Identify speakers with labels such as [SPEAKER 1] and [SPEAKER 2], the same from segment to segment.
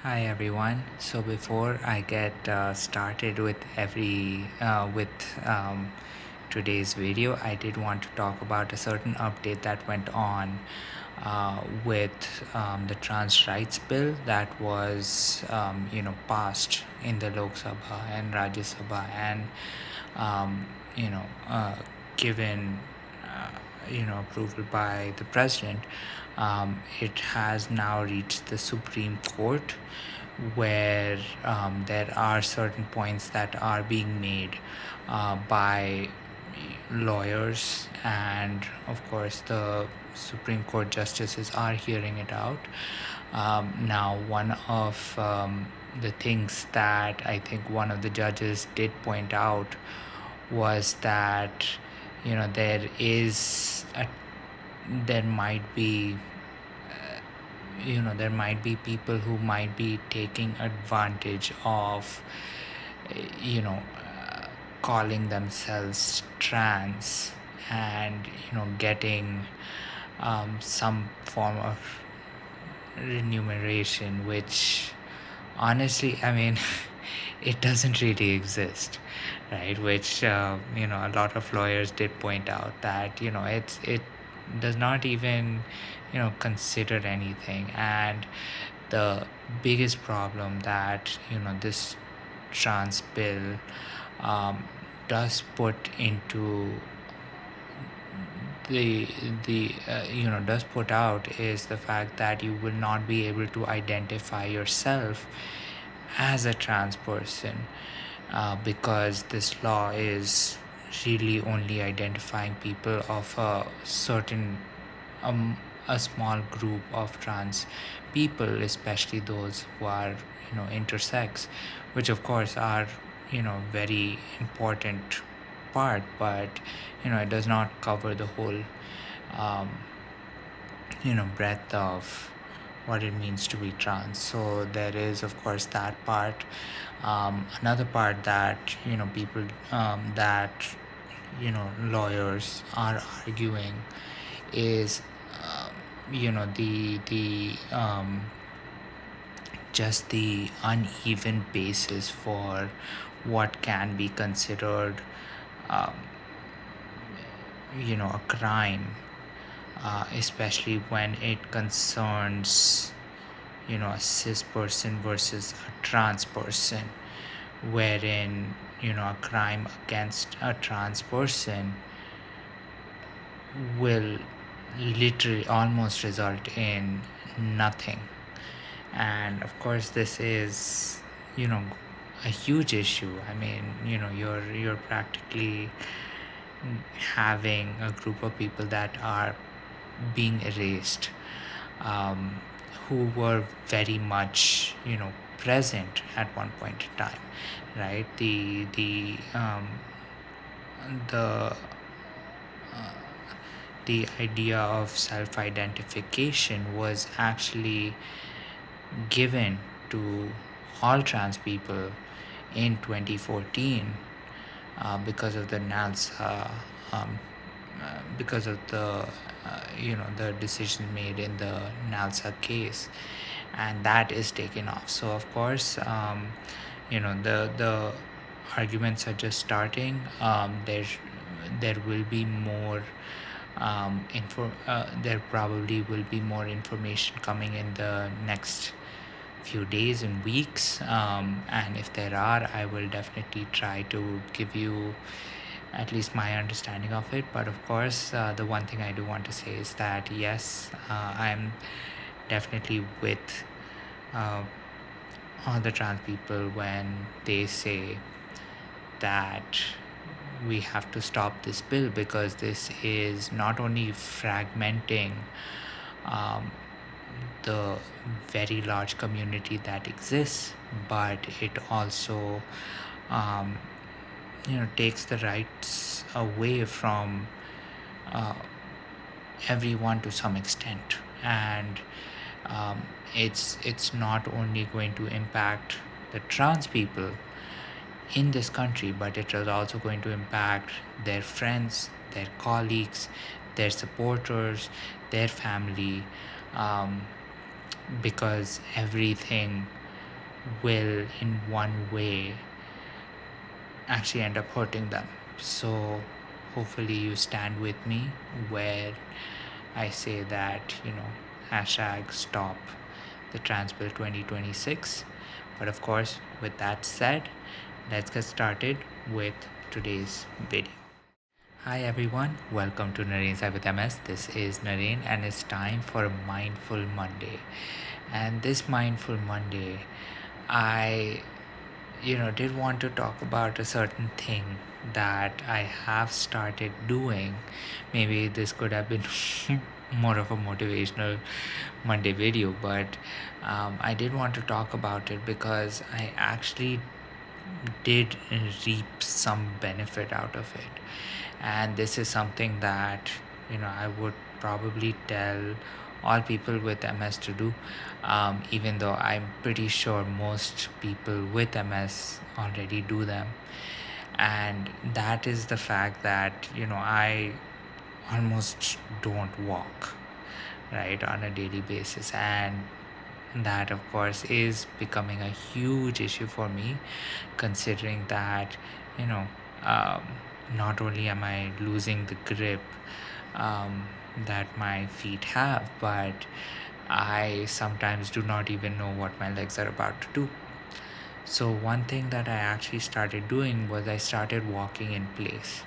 [SPEAKER 1] Hi everyone. So before I get started with today's video, I did want to talk about a certain update that went on with the trans rights bill that was passed in the Lok Sabha and Rajya Sabha and um, you know uh, given approval by the president. It has now reached the Supreme Court, where there are certain points that are being made by lawyers, and of course the Supreme Court justices are hearing it out. Now, one of the things that I think one of the judges did point out was that there might be there might be people who might be taking advantage of you know calling themselves trans and getting some form of remuneration, which honestly, I mean, it doesn't really exist, right? Which a lot of lawyers did point out that it does not even consider anything. And the biggest problem that this trans bill um, does put into the does put out is the fact that you will not be able to identify yourself as a trans person, because this law is really only identifying people of a certain um, a small group of trans people, especially those who are intersex, which of course are very important part, but it does not cover the whole um, breadth of what it means to be trans. So there is of course that part. Another part that people that lawyers are arguing is the just the uneven basis for what can be considered um, a crime, especially when it concerns a cis person versus a trans person, wherein a crime against a trans person will literally almost result in nothing. And of course this is a huge issue. I mean, you're practically having a group of people that are being erased, um, who were very much present at one point in time, right? The the idea of self-identification was actually given to all trans people in 2014, because of the NALSA, because of the decision made in the NALSA case, and that is taken off. So of course, the arguments are just starting. There will be more there probably will be more information coming in the next few days and weeks, and if there are, I will definitely try to give you at least my understanding of it. But of course, the one thing I do want to say is that yes, I'm definitely with uh, all the trans people when they say that we have to stop this bill, because this is not only fragmenting um, the very large community that exists, but it also um, takes the rights away from uh, everyone to some extent. And um, it's not only going to impact the trans people in this country, but it is also going to impact their friends, their colleagues, their supporters, their family, um, because everything will in one way actually end up hurting them. So hopefully you stand with me where I say that, hashtag stop the trans bill 2026. But of course, with that said, let's get started with today's video. Hi everyone, welcome to Naren's Eye with MS. This is Naren and it's time for a Mindful Monday. And this Mindful Monday, I did want to talk about a certain thing that I have started doing. Maybe this could have been more of a motivational Monday video, but I did want to talk about it because I actually did reap some benefit out of it. And this is something that I would probably tell all people with MS to do, even though I'm pretty sure most people with MS already do them. And that is the fact that I almost don't walk right on a daily basis, and that of course is becoming a huge issue for me, considering that you know um, not only am I losing the grip um, that my feet have, but I sometimes do not even know what my legs are about to do. So one thing that I actually started doing was I started walking in place,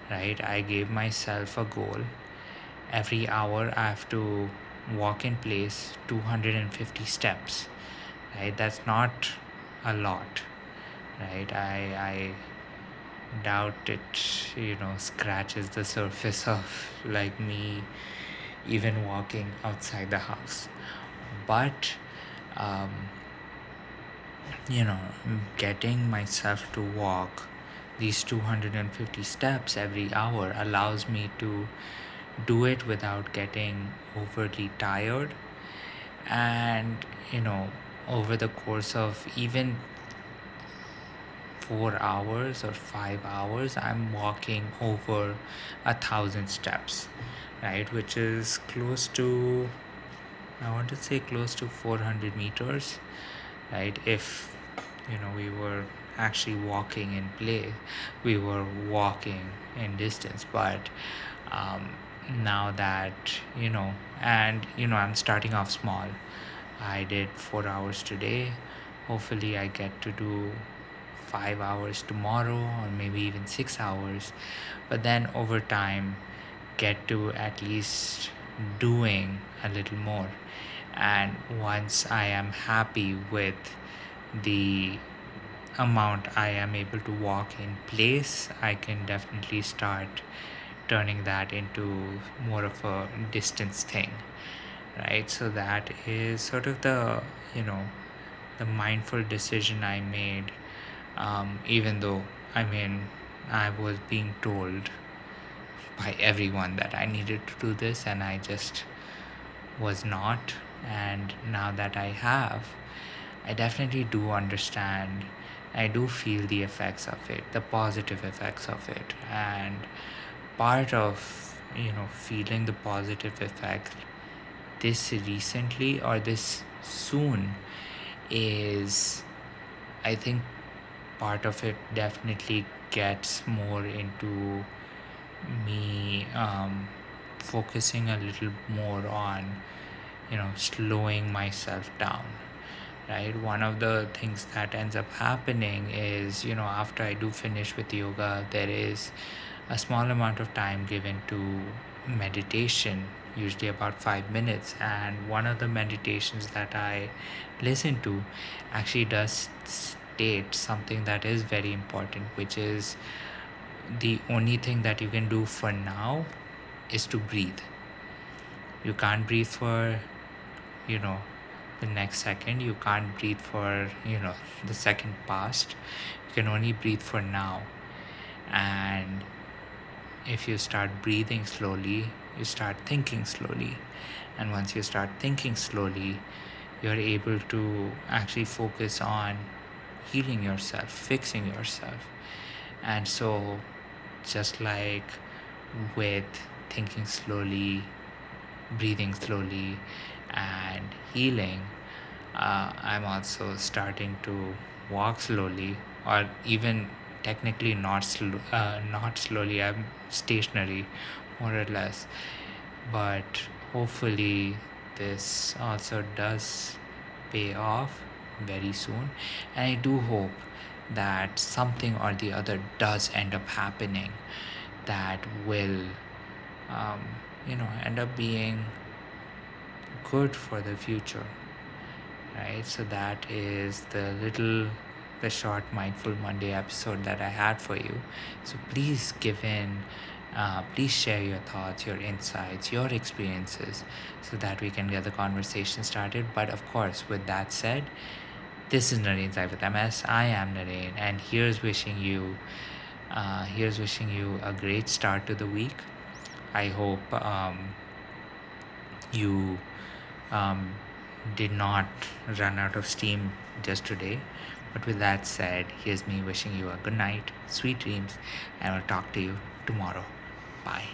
[SPEAKER 1] right? I gave myself a goal. Every hour I have to walk in place 250 steps, right? That's not a lot, right? I doubt it scratches the surface of like me even walking outside the house. But um, getting myself to walk these 250 steps every hour allows me to do it without getting overly tired. And over the course of even 4 hours or 5 hours, I'm walking over 1,000 steps, right? Which is close to, I want to say, close to 400 meters, right? If we were actually walking in place, we were walking in distance. But now that I'm starting off small. I did 4 hours today. Hopefully I get to do 5 hours tomorrow, or maybe even 6 hours, but then over time get to at least doing a little more. And once I am happy with the amount I am able to walk in place, I can definitely start turning that into more of a distance thing, right? So that is sort of the mindful decision I made, even though I was being told by everyone that I needed to do this, and I just was not. And now that I have, I definitely do understand. I do feel the effects of it, the positive effects of it. And part of feeling the positive effect this recently or this soon is, I think part of it definitely gets more into me focusing a little more on slowing myself down, right? One of the things that ends up happening is after I do finish with yoga, there is a small amount of time given to meditation, usually about 5 minutes. And one of the meditations that I listen to actually does state something that is very important, which is the only thing that you can do for now is to breathe. You can't breathe for the next second. You can't breathe for the second past. You can only breathe for now. And if you start breathing slowly, you start thinking slowly. And once you start thinking slowly, you're able to actually focus on healing yourself, fixing yourself. And so just like with thinking slowly, breathing slowly, and healing, I'm also starting to walk slowly, or even technically not slowly. I'm stationary, more or less. But hopefully, this also does pay off very soon, and I do hope that something or the other does end up happening that will, um, end up being good for the future, right? So that is the short Mindful Monday episode that I had for you. So please please share your thoughts, your insights, your experiences, so that we can get the conversation started. But of course, with that said, this is Nareen's Life with MS. I am Nareen, and here's wishing you a great start to the week. I hope you um, did not run out of steam just today. But with that said, here's me wishing you a good night, sweet dreams, and I'll talk to you tomorrow. Bye.